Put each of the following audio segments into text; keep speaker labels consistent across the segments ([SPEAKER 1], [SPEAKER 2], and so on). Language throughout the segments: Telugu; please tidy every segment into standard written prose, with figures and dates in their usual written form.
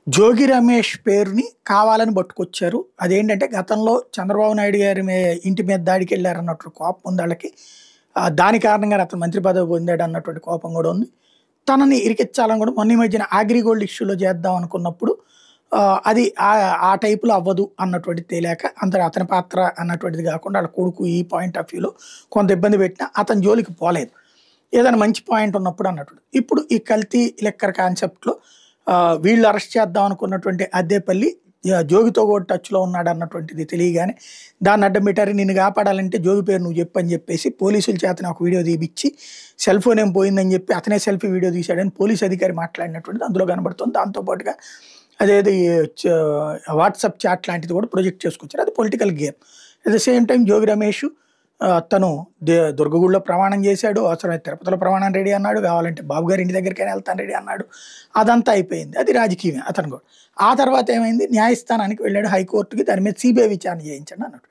[SPEAKER 1] జోగి రమేష్ పేరుని కావాలని పట్టుకొచ్చారు. అదేంటంటే గతంలో చంద్రబాబు నాయుడు గారి ఇంటి మీద దాడికెళ్లారన్నట్టు కోపం ఉంది ఆళ్ళకి. దాని కారణంగానే అతను మంత్రి పదవి పొందాడు అన్నటువంటి కోపం కూడా ఉంది. తనని ఇరికించాలని కూడా మొన్న ఈ మధ్యన అగ్రిగోల్డ్ ఇష్యూలో చేద్దాం అనుకున్నప్పుడు అది ఆ టైపులో అవ్వదు అన్నటువంటిది తేలాక అతని పాత్ర అన్నటువంటిది కాకుండా వాళ్ళ కొడుకు ఈ పాయింట్ ఆఫ్ వ్యూలో కొంత ఇబ్బంది పెట్టినా అతని జోలికి పోలేదు. ఏదైనా మంచి పాయింట్ ఉన్నప్పుడు అన్నట్టు. ఇప్పుడు ఈ కల్తీ లెక్కర్ కాన్సెప్ట్లో వీళ్ళు అరెస్ట్ చేద్దాం అనుకున్నటువంటి అద్దేపల్లి జోగితో కూడా టచ్లో ఉన్నాడు అన్నటువంటిది తెలియగానే దాన్ని అడ్డం పెట్టారు. నిన్ను కాపాడాలంటే జోగి పేరు నువ్వు చెప్పని చెప్పేసి పోలీసుల చేతనే ఒక వీడియో తీపిచ్చి సెల్ ఫోన్ ఏం పోయిందని చెప్పి అతనే సెల్ఫీ వీడియో తీశాడని పోలీసు అధికారి మాట్లాడినటువంటిది అందులో కనబడుతుంది. దాంతోపాటుగా అదేది వాట్సాప్ చాట్ లాంటిది కూడా ప్రొజెక్ట్ చేసుకొచ్చారు. అది political game. At the same time Jogi Ramesh తను దుర్గగుడిలో ప్రమాణం చేశాడు, అవసరమైతే తిరుపతిలో ప్రమాణం రెడీ అన్నాడు, కావాలంటే బాబు గారి ఇంటి దగ్గరికైనా వెళ్తాను రెడీ అన్నాడు. అదంతా అయిపోయింది, అది రాజకీయమే అతను కూడా. ఆ తర్వాత ఏమైంది, న్యాయస్థానానికి వెళ్ళాడు, హైకోర్టుకి, దాని మీద సిబిఐ విచారణ చేయించండి అన్నాడు.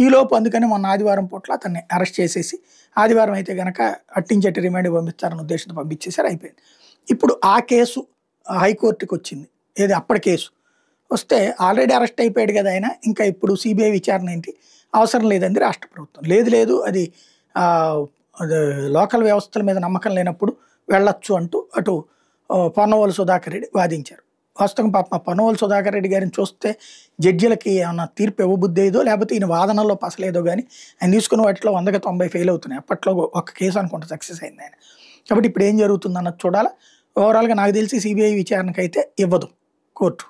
[SPEAKER 1] ఈలోపు అందుకని మొన్న ఆదివారం పూట్ల అతన్ని అరెస్ట్ చేసేసి ఆదివారం అయితే కనుక అట్టించట్టి రిమాండ్కి పంపిస్తారన్న ఉద్దేశంతో పంపించేశారు, అయిపోయింది. ఇప్పుడు ఆ కేసు హైకోర్టుకి వచ్చింది. ఏది అప్పటి కేసు వస్తే ఆల్రెడీ అరెస్ట్ అయిపోయాడు కదా ఆయన, ఇంకా ఇప్పుడు సిబిఐ విచారణ ఏంటి, అవసరం లేదండి రాష్ట్ర ప్రభుత్వం. లేదు అది లోకల్ వ్యవస్థల మీద నమ్మకం లేనప్పుడు వెళ్ళొచ్చు అంటూ అటు పొన్నవోలు సుధాకర్ రెడ్డి వాదించారు. వాస్తవం పాప పొన్నవోలు సుధాకర్ రెడ్డి గారిని చూస్తే జడ్జిలకి ఏమన్నా తీర్పు ఇవ్వబుద్ధి ఏదో లేకపోతే ఈయన వాదనల్లో పసలేదో కానీ ఆయన తీసుకున్న వాటిలో 100కి 90 ఫెయిల్ అవుతున్నాయి. అప్పట్లో ఒక కేసు అనుకుంటే సక్సెస్ అయింది ఆయన. కాబట్టి ఇప్పుడు ఏం జరుగుతుంది అన్నది చూడాలి. ఓవరాల్గా నాకు తెలిసి సిబిఐ విచారణకైతే ఇవ్వదు కోర్టు.